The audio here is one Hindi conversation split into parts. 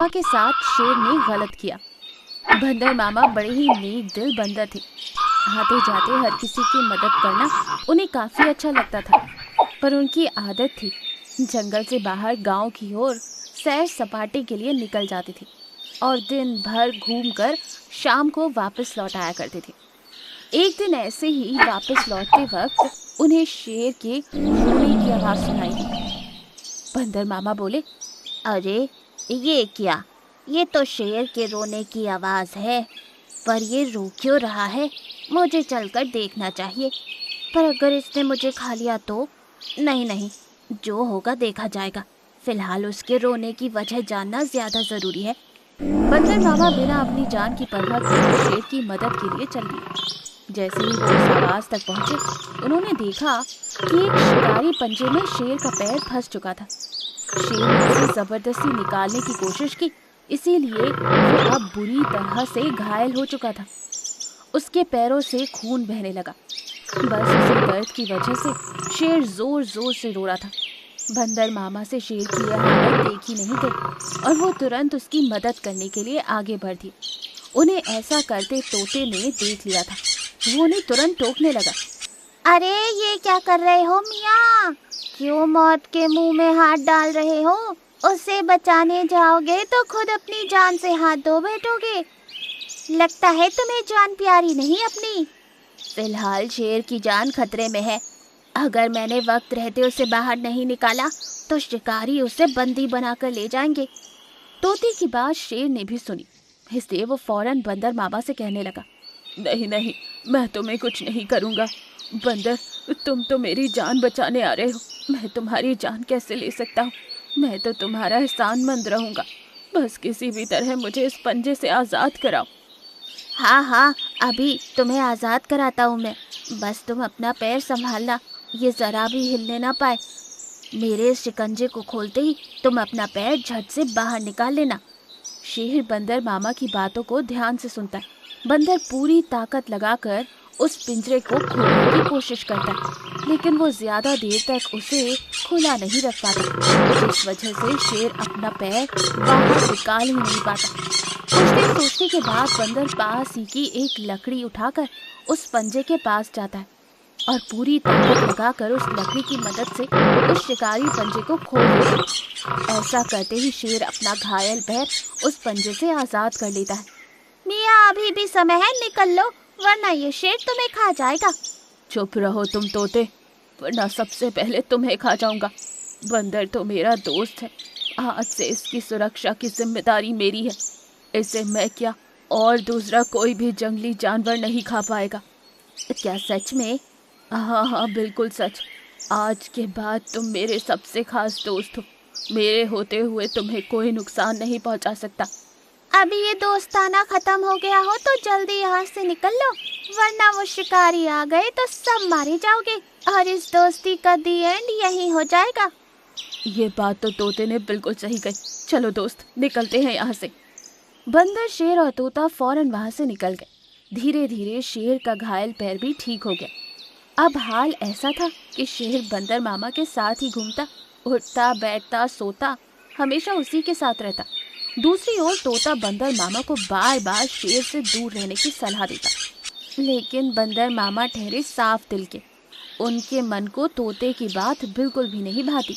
मामा के साथ शेर ने गलत किया। बंदर मामा बड़े ही नेक दिल बंदर थे। आते जाते हर किसी की मदद करना उन्हें काफी अच्छा लगता था, पर उनकी आदत थी जंगल से बाहर गांव की ओर सैर सपाटे के लिए निकल जाते थे और दिन भर घूमकर शाम को वापस लौट आया करते थे। एक दिन ऐसे ही वापस लौटते वक्त उन्हें शेर के रोने की आवाज सुनाई दी। बंदर मामा बोले, अरे ये क्या? ये तो शेर के रोने की आवाज है, पर ये रो क्यों रहा है? मुझे चलकर देखना चाहिए। पर अगर इसने मुझे खा लिया तो? नहीं नहीं, जो होगा देखा जाएगा। फिलहाल उसके रोने की वजह जानना ज्यादा जरूरी है। बंदर मामा बिना अपनी जान की परवाह किए शेर की मदद के लिए चल दिए। जैसे ही वो उस आवाज तक पहुंचे, उन्होंने देखा कि एक शिकारी पंजे में शेर का पैर फंस चुका था। शेर ने उसे जबरदस्ती निकालने की कोशिश की, इसीलिए वो अब बुरी तरह से घायल हो चुका था। उसके पैरों से खून बहने लगा। बस उसी दर्द की वजह से शेर जोर जोर से रो रहा था। बंदर मामा से शेर की यह हालत देखी नहीं गई और वो तुरंत उसकी मदद करने के लिए आगे बढ़ दिए। उन्हें ऐसा करते तोते ने देख लिया था। वो उन्हें तुरंत टोकने लगा। अरे ये क्या कर रहे हो मियाँ? क्यों मौत के मुंह में हाथ डाल रहे हो? उसे बचाने जाओगे तो खुद अपनी जान से हाथ धो बैठोगे। लगता है तुम्हें जान प्यारी नहीं अपनी। फिलहाल शेर की जान खतरे में है। अगर मैंने वक्त रहते उसे बाहर नहीं निकाला तो शिकारी उसे बंदी बनाकर ले जाएंगे। तोते की बात शेर ने भी सुनी, इसलिए वो फौरन बंदर मामा से कहने लगा, नहीं नहीं, मैं तुम्हें कुछ नहीं करूँगा। बंदर, तुम तो मेरी जान बचाने आ रहे हो, मैं तुम्हारी जान कैसे ले सकता हूँ? मैं तो तुम्हारा एहसानमंद रहूँगा। बस किसी भी तरह मुझे इस पंजे से आज़ाद कराओ। हाँ हाँ, अभी तुम्हें आज़ाद कराता हूँ मैं। बस तुम अपना पैर संभालना, ये ज़रा भी हिलने ना पाए। मेरे शिकंजे को खोलते ही तुम अपना पैर झट से बाहर निकाल लेना। शेर बंदर मामा की बातों को ध्यान से सुनता है। बंदर पूरी ताकत लगाकर उस पिंजरे को खोलने की कोशिश करता है, लेकिन वो ज्यादा देर तक उसे खुला नहीं रख पाता। इस वजह से शेर अपना पैर बाहर निकाल ही नहीं पाता। कुछ देर सोचने के बाद बंदर पास ही की एक लकड़ी उठाकर उस पंजे के पास जाता है और पूरी ताकत लगाकर उस लकड़ी की मदद से उस शिकारी पंजे को खोल देता है। ऐसा करते ही शेर अपना घायल पैर उस पंजे से आजाद कर लेता है। मियाँ, अभी भी समय है, निकल लो, वरना ये शेर तुम्हें खा जाएगा। चुप रहो तुम तोते, वरना सबसे पहले तुम्हें खा जाऊंगा। बंदर तो मेरा दोस्त है, आज से इसकी सुरक्षा की जिम्मेदारी मेरी है। इसे मैं क्या और दूसरा कोई भी जंगली जानवर नहीं खा पाएगा। क्या सच में? हाँ हाँ, बिल्कुल सच। आज के बाद तुम मेरे सबसे खास दोस्त हो। मेरे होते हुए तुम्हें कोई नुकसान नहीं पहुंचा सकता। अभी ये दोस्ताना खत्म हो गया हो तो जल्दी यहाँ से निकल लो, वरना वो शिकारी आ गए तो सब मारे जाओगे और इस दोस्ती का दी एंड यही हो जाएगा। ये बात तो तोते ने बिल्कुल सही कही। चलो दोस्त, निकलते हैं यहाँ से। बंदर, शेर और तोता फौरन वहाँ से निकल गए। धीरे धीरे शेर का घायल पैर भी ठीक हो गया। अब हाल ऐसा था कि शेर बंदर मामा के साथ ही घूमता, उठता, बैठता, सोता, हमेशा उसी के साथ रहता। दूसरी ओर तोता बंदर मामा को बार बार शेर से दूर रहने की सलाह देता, लेकिन बंदर मामा ठहरे साफ दिल के। उनके मन को तोते की बात बिल्कुल भी नहीं भाती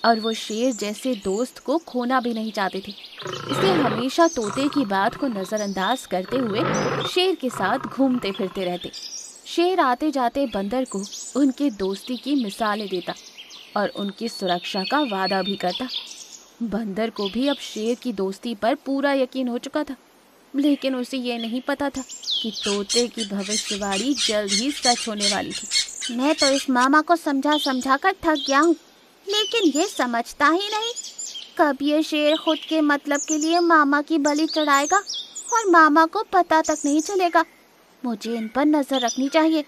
और वो शेर जैसे दोस्त को खोना भी नहीं चाहते थे। इसलिए हमेशा तोते की बात को नजरअंदाज करते हुए शेर के साथ घूमते फिरते रहते। शेर आते जाते बंदर को उनके दोस्ती की मिसालें देता और उनकी सुरक्षा का वादा भी करता। बंदर को भी अब शेर की दोस्ती पर पूरा यकीन हो चुका था, लेकिन उसे ये नहीं पता था कि तोते की भविष्यवाणी जल्द ही सच होने वाली थी। मैं तो इस मामा को समझा समझा कर थक गया हूँ, लेकिन ये समझता ही नहीं। कब ये शेर खुद के मतलब के लिए मामा की बलि चढ़ाएगा और मामा को पता तक नहीं चलेगा। मुझे इन पर नजर रखनी चाहिए।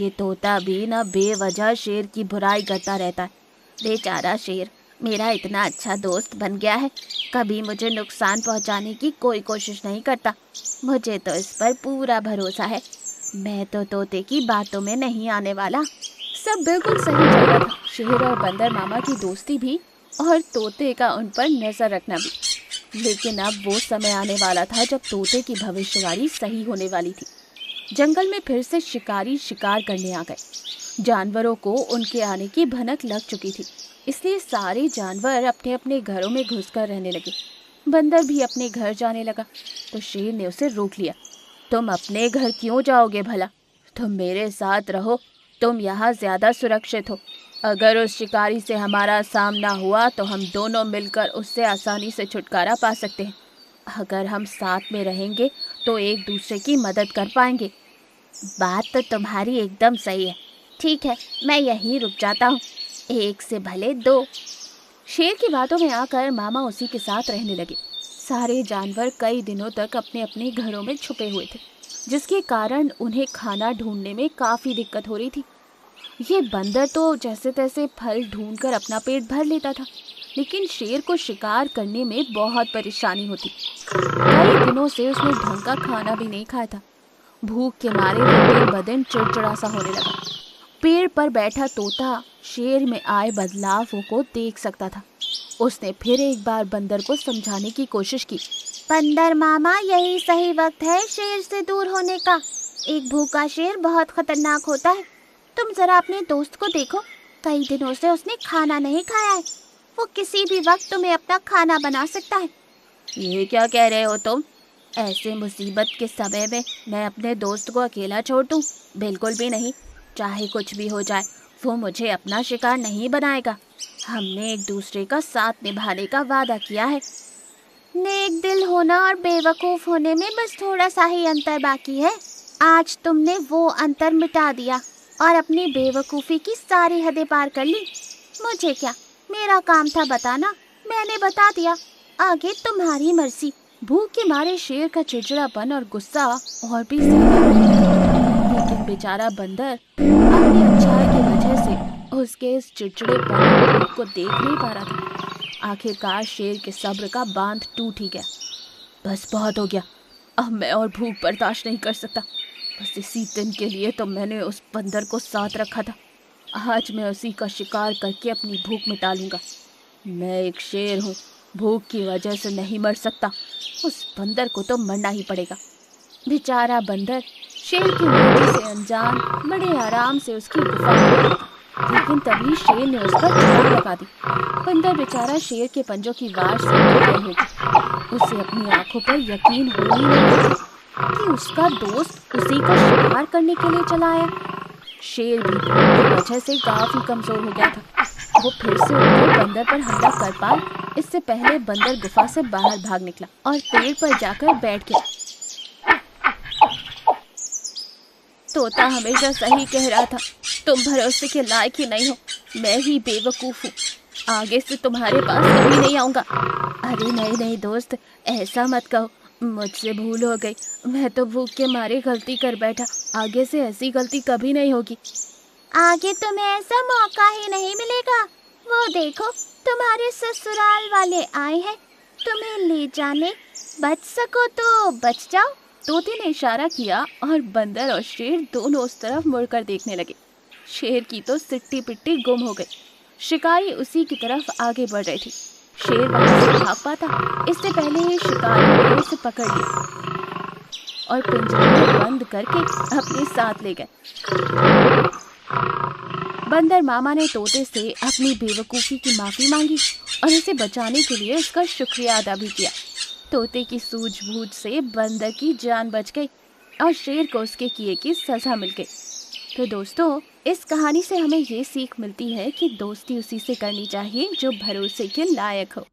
ये तोता भी न बेवजह शेर की बुराई करता रहता है। बेचारा शेर मेरा इतना अच्छा दोस्त बन गया है, कभी मुझे नुकसान पहुंचाने की कोई कोशिश नहीं करता। मुझे तो इस पर पूरा भरोसा है। मैं तो तोते की बातों में नहीं आने वाला। सब बिल्कुल सही चल रहा था। शेर और बंदर मामा की दोस्ती भी और तोते का उन पर नजर रखना भी। लेकिन अब वो समय आने वाला था जब तोते की भविष्यवाणी सही होने वाली थी। जंगल में फिर से शिकारी शिकार करने आ गए। जानवरों को उनके आने की भनक लग चुकी थी, इसलिए सारे जानवर अपने अपने घरों में घुसकर रहने लगे। बंदर भी अपने घर जाने लगा तो शेर ने उसे रोक लिया। तुम अपने घर क्यों जाओगे भला? तुम मेरे साथ रहो, तुम यहाँ ज्यादा सुरक्षित हो। अगर उस शिकारी से हमारा सामना हुआ तो हम दोनों मिलकर उससे आसानी से छुटकारा पा सकते हैं। अगर हम साथ में रहेंगे तो एक दूसरे की मदद कर पाएंगे। बात तो तुम्हारी एकदम सही है। ठीक है, मैं यहीं रुक जाता हूँ, एक से भले दो। शेर की बातों में आकर मामा उसी के साथ रहने लगे। सारे जानवर कई दिनों तक अपने अपने घरों में छुपे हुए थे, जिसके कारण उन्हें खाना ढूंढने में काफी दिक्कत हो रही थी। ये बंदर तो जैसे तैसे फल ढूंढकर अपना पेट भर लेता था, लेकिन शेर को शिकार करने में बहुत परेशानी होती। कई दिनों से उसने ढंग का खाना भी नहीं खाया था। भूख के मारे वो दिन ब दिन चिड़चिड़ा सा होने लगा। पेड़ पर बैठा तोता शेर में आए बदलावों को देख सकता था। उसने फिर एक बार बंदर को समझाने की कोशिश की। बंदर मामा, यही सही वक्त है शेर से दूर होने का। एक भूखा शेर बहुत खतरनाक होता है। तुम जरा अपने दोस्त को देखो, कई दिनों से उसने खाना नहीं खाया है। वो किसी भी वक्त तुम्हें अपना खाना बना सकता है। ये क्या कह रहे हो तुम? ऐसे मुसीबत के समय में मैं अपने दोस्त को अकेला छोड़ दूं? बिल्कुल भी नहीं। चाहे कुछ भी हो जाए, वो मुझे अपना शिकार नहीं बनाएगा। हमने एक दूसरे का साथ निभाने का वादा किया है। नेक दिल होना और बेवकूफ होने में बस थोड़ा सा ही अंतर बाकी है। आज तुमने वो अंतर मिटा दिया और अपनी बेवकूफ़ी की सारी हदें पार कर ली। मुझे क्या, मेरा काम था बताना, मैंने बता दिया, आगे तुम्हारी मर्जी। भूख के मारे शेर का चिड़चिड़ापन और गुस्सा और भी ज्यादा हो गया, लेकिन बेचारा बंदर अपनी अच्छाई की वजह से उसके इस चिड़चिड़ेपन और भूख को देख नहीं पा रहा था। आखिरकार शेर के सब्र का बांध टूट ही गया। बस बहुत हो गया, अब मैं और भूख बर्दाश्त नहीं कर सकता। बस इसी दिन के लिए तो मैंने उस बंदर को साथ रखा था। आज मैं उसी का शिकार करके अपनी भूख मिटा लूंगा। मैं एक शेर हूँ, भूख की वजह से नहीं मर सकता। उस बंदर को तो मरना ही पड़ेगा। बेचारा बंदर शेर की मर्जी से अनजान बड़े आराम से उसकी गुफा में गया, लेकिन तभी शेर ने उस पर छलांग लगा दी। बंदर बेचारा शेर के पंजों की वार से गिर गया होगा। उसे अपनी आंखों पर यकीन हो ही नहीं रहा कि उसका दोस्त उसी का शिकार करने के लिए चला आया। शेर भी भूख की वजह से काफी कमजोर हो गया था। वो फिर से उठकर बंदर पर हमला कर पाए इससे पहले बंदर गुफा से बाहर भाग निकला और पेड़ पर जाकर बैठ गया। तोता हमेशा सही कह रहा था, तुम भरोसे के लायक ही नहीं हो। मैं ही बेवकूफ हूँ, आगे से तुम्हारे पास कभी नहीं आऊंगा। अरे नहीं नहीं दोस्त, ऐसा मत कहो, मुझसे भूल हो गई। मैं तो भूख के मारे गलती कर बैठा, आगे से ऐसी गलती कभी नहीं होगी। आगे तुम्हें ऐसा मौका ही नहीं मिलेगा। वो देखो, तुम्हारे ससुराल वाले आए हैं, तुम्हें ले जाने। बच सको तो बच जाओ। तोते ने इशारा किया और बंदर और शेर दोनों उस तरफ मुड़कर देखने लगे। शेर की तो सिट्टी पिट्टी गुम हो गई। शिकारी उसी की तरफ आगे बढ़ रही थी। शेर वहां से भाग पाता इससे पहले ही शिकारी ने उसे पकड़ लिया और पिंजरे में बंद करके अपने साथ ले गए। बंदर मामा ने तोते से अपनी बेवकूफ़ी की माफ़ी मांगी और उसे बचाने के लिए उसका शुक्रिया अदा भी किया। तोते की सूझबूझ से बंदर की जान बच गई और शेर को उसके किए की सज़ा मिल गई। तो दोस्तों, इस कहानी से हमें ये सीख मिलती है कि दोस्ती उसी से करनी चाहिए जो भरोसे के लायक हो।